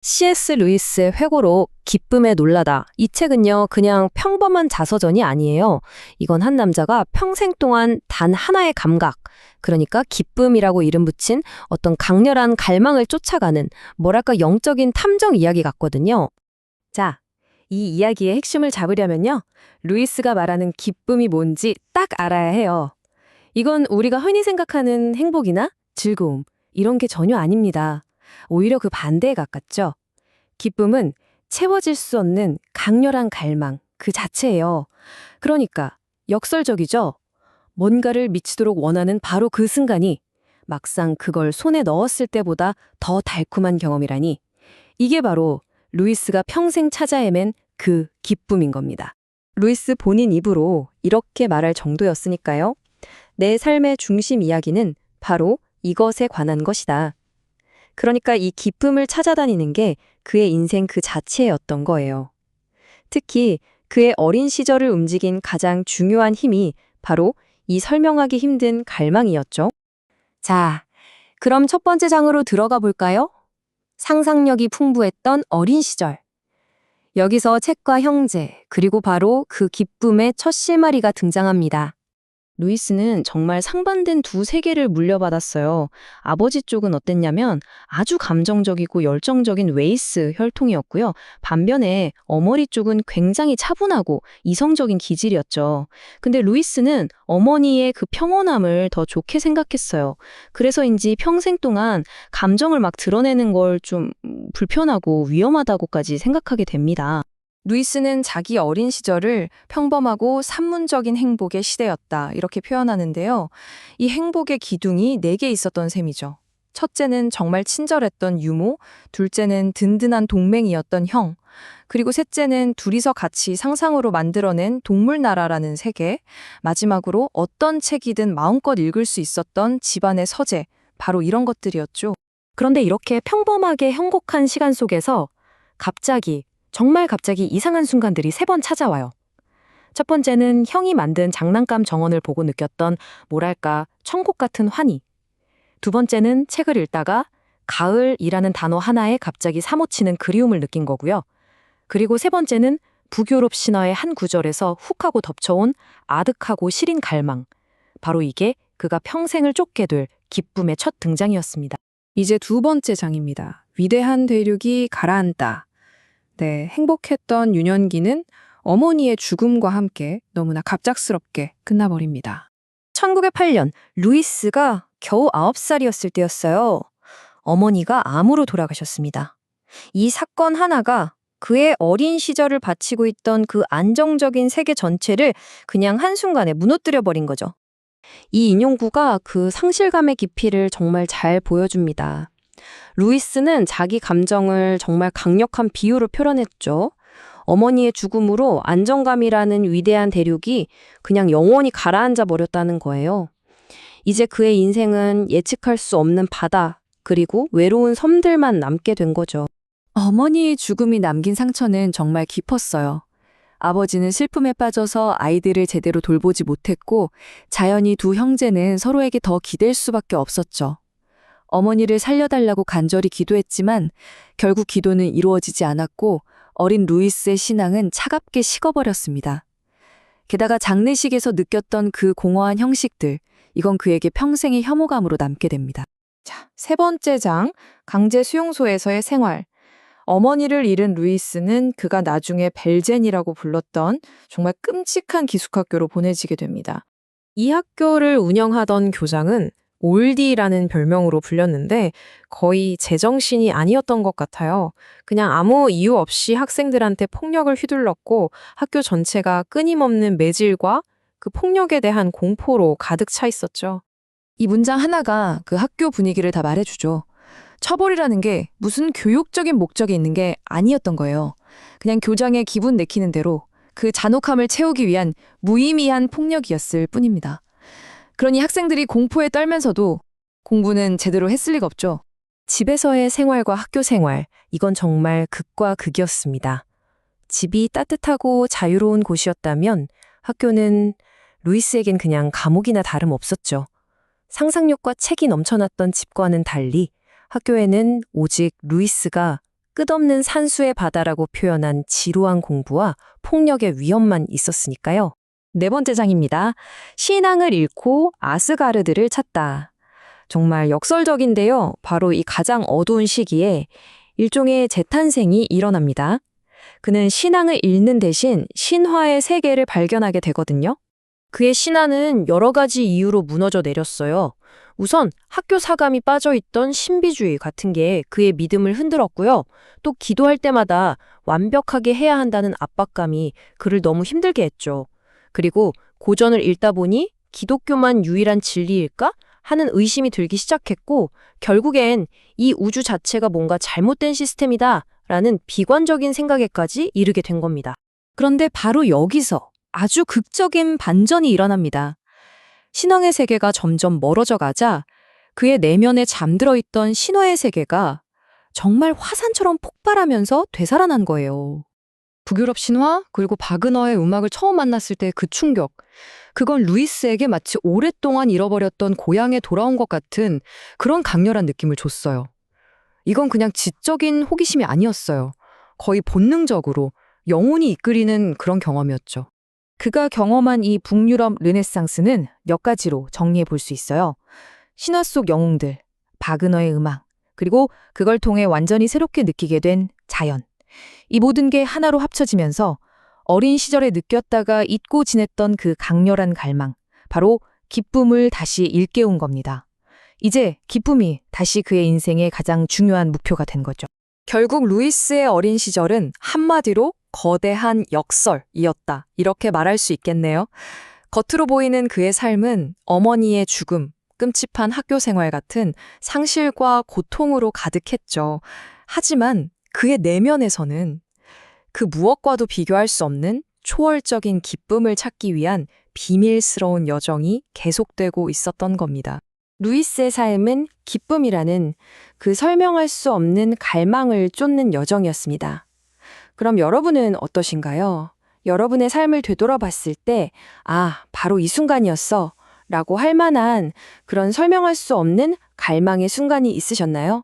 C.S. 루이스의 회고록 기쁨에 놀라다. 이 책은요, 그냥 평범한 자서전이 아니에요. 이건 한 남자가 평생 동안 단 하나의 감각, 그러니까 기쁨이라고 이름 붙인 어떤 강렬한 갈망을 쫓아가는, 뭐랄까 영적인 탐정 이야기 같거든요. 자, 이 이야기의 핵심을 잡으려면요, 루이스가 말하는 기쁨이 뭔지 딱 알아야 해요. 이건 우리가 흔히 생각하는 행복이나 즐거움, 이런 게 전혀 아닙니다. 오히려 그 반대에 가깝죠. 기쁨은 채워질 수 없는 강렬한 갈망, 그 자체예요. 그러니까 역설적이죠. 뭔가를 미치도록 원하는 바로 그 순간이 막상 그걸 손에 넣었을 때보다 더 달콤한 경험이라니. 이게 바로 루이스가 평생 찾아 헤맨 그 기쁨인 겁니다. 루이스 본인 입으로 이렇게 말할 정도였으니까요. 내 삶의 중심 이야기는 바로 이것에 관한 것이다. 그러니까 이 기쁨을 찾아다니는 게 그의 인생 그 자체였던 거예요. 특히 그의 어린 시절을 움직인 가장 중요한 힘이 바로 이 설명하기 힘든 갈망이었죠. 자, 그럼 첫 번째 장으로 들어가 볼까요? 상상력이 풍부했던 어린 시절. 여기서 책과 형제, 그리고 바로 그 기쁨의 첫 실마리가 등장합니다. 루이스는 정말 상반된 두 세계를 물려받았어요. 아버지 쪽은 어땠냐면 아주 감정적이고 열정적인 웨이스 혈통이었고요. 반면에 어머니 쪽은 굉장히 차분하고 이성적인 기질이었죠. 근데 루이스는 어머니의 그 평온함을 더 좋게 생각했어요. 그래서인지 평생 동안 감정을 막 드러내는 걸 좀 불편하고 위험하다고까지 생각하게 됩니다. 루이스는 자기 어린 시절을 평범하고 산문적인 행복의 시대였다, 이렇게 표현하는데요. 이 행복의 기둥이 4개 있었던 셈이죠. 첫째는 정말 친절했던 유모, 둘째는 든든한 동맹이었던 형, 그리고 셋째는 둘이서 같이 상상으로 만들어낸 동물나라라는 세계, 마지막으로 어떤 책이든 마음껏 읽을 수 있었던 집안의 서재, 바로 이런 것들이었죠. 그런데 이렇게 평범하게 행복한 시간 속에서 정말 갑자기 이상한 순간들이 3번 찾아와요. 첫 번째는 형이 만든 장난감 정원을 보고 느꼈던 뭐랄까 천국 같은 환희. 두 번째는 책을 읽다가 가을이라는 단어 하나에 갑자기 사무치는 그리움을 느낀 거고요. 그리고 세 번째는 북유럽 신화의 한 구절에서 훅 하고 덮쳐온 아득하고 시린 갈망. 바로 이게 그가 평생을 쫓게 될 기쁨의 첫 등장이었습니다. 이제 두 번째 장입니다. 위대한 대륙이 가라앉다. 네, 행복했던 유년기는 어머니의 죽음과 함께 너무나 갑작스럽게 끝나버립니다. 1908년 루이스가 겨우 9살이었을 때였어요. 어머니가 암으로 돌아가셨습니다. 이 사건 하나가 그의 어린 시절을 바치고 있던 그 안정적인 세계 전체를 그냥 한순간에 무너뜨려 버린 거죠. 이 인용구가 그 상실감의 깊이를 정말 잘 보여줍니다. 루이스는 자기 감정을 정말 강력한 비유로 표현했죠. 어머니의 죽음으로 안정감이라는 위대한 대륙이 그냥 영원히 가라앉아 버렸다는 거예요. 이제 그의 인생은 예측할 수 없는 바다, 그리고 외로운 섬들만 남게 된 거죠. 어머니의 죽음이 남긴 상처는 정말 깊었어요. 아버지는 슬픔에 빠져서 아이들을 제대로 돌보지 못했고, 자연히 두 형제는 서로에게 더 기댈 수밖에 없었죠. 어머니를 살려달라고 간절히 기도했지만 결국 기도는 이루어지지 않았고 어린 루이스의 신앙은 차갑게 식어버렸습니다. 게다가 장례식에서 느꼈던 그 공허한 형식들, 이건 그에게 평생의 혐오감으로 남게 됩니다. 자, 세 번째 장, 강제 수용소에서의 생활. 어머니를 잃은 루이스는 그가 나중에 벨젠이라고 불렀던 정말 끔찍한 기숙학교로 보내지게 됩니다. 이 학교를 운영하던 교장은 올디라는 별명으로 불렸는데 거의 제정신이 아니었던 것 같아요. 그냥 아무 이유 없이 학생들한테 폭력을 휘둘렀고 학교 전체가 끊임없는 매질과 그 폭력에 대한 공포로 가득 차 있었죠. 이 문장 하나가 그 학교 분위기를 다 말해주죠. 처벌이라는 게 무슨 교육적인 목적이 있는 게 아니었던 거예요. 그냥 교장의 기분 내키는 대로 그 잔혹함을 채우기 위한 무의미한 폭력이었을 뿐입니다. 그러니 학생들이 공포에 떨면서도 공부는 제대로 했을 리가 없죠. 집에서의 생활과 학교 생활, 이건 정말 극과 극이었습니다. 집이 따뜻하고 자유로운 곳이었다면 학교는 루이스에겐 그냥 감옥이나 다름없었죠. 상상력과 책이 넘쳐났던 집과는 달리 학교에는 오직 루이스가 끝없는 산수의 바다라고 표현한 지루한 공부와 폭력의 위험만 있었으니까요. 네 번째 장입니다. 신앙을 잃고 아스가르드를 찾다. 정말 역설적인데요. 바로 이 가장 어두운 시기에 일종의 재탄생이 일어납니다. 그는 신앙을 잃는 대신 신화의 세계를 발견하게 되거든요. 그의 신화는 여러 가지 이유로 무너져 내렸어요. 우선 학교 사감이 빠져있던 신비주의 같은 게 그의 믿음을 흔들었고요. 또 기도할 때마다 완벽하게 해야 한다는 압박감이 그를 너무 힘들게 했죠. 그리고 고전을 읽다 보니 기독교만 유일한 진리일까? 하는 의심이 들기 시작했고 결국엔 이 우주 자체가 뭔가 잘못된 시스템이다 라는 비관적인 생각에까지 이르게 된 겁니다. 그런데 바로 여기서 아주 극적인 반전이 일어납니다. 신앙의 세계가 점점 멀어져 가자 그의 내면에 잠들어 있던 신화의 세계가 정말 화산처럼 폭발하면서 되살아난 거예요. 북유럽 신화 그리고 바그너의 음악을 처음 만났을 때 그 충격. 그건 루이스에게 마치 오랫동안 잃어버렸던 고향에 돌아온 것 같은 그런 강렬한 느낌을 줬어요. 이건 그냥 지적인 호기심이 아니었어요. 거의 본능적으로 영혼이 이끌이는 그런 경험이었죠. 그가 경험한 이 북유럽 르네상스는 몇 가지로 정리해 볼 수 있어요. 신화 속 영웅들, 바그너의 음악, 그리고 그걸 통해 완전히 새롭게 느끼게 된 자연. 이 모든 게 하나로 합쳐지면서 어린 시절에 느꼈다가 잊고 지냈던 그 강렬한 갈망, 바로 기쁨을 다시 일깨운 겁니다. 이제 기쁨이 다시 그의 인생의 가장 중요한 목표가 된 거죠. 결국 루이스의 어린 시절은 한마디로 거대한 역설이었다. 이렇게 말할 수 있겠네요. 겉으로 보이는 그의 삶은 어머니의 죽음, 끔찍한 학교 생활 같은 상실과 고통으로 가득했죠. 하지만 그의 내면에서는 그 무엇과도 비교할 수 없는 초월적인 기쁨을 찾기 위한 비밀스러운 여정이 계속되고 있었던 겁니다. 루이스의 삶은 기쁨이라는 그 설명할 수 없는 갈망을 쫓는 여정이었습니다. 그럼 여러분은 어떠신가요? 여러분의 삶을 되돌아봤을 때, 아, 바로 이 순간이었어 라고 할 만한 그런 설명할 수 없는 갈망의 순간이 있으셨나요?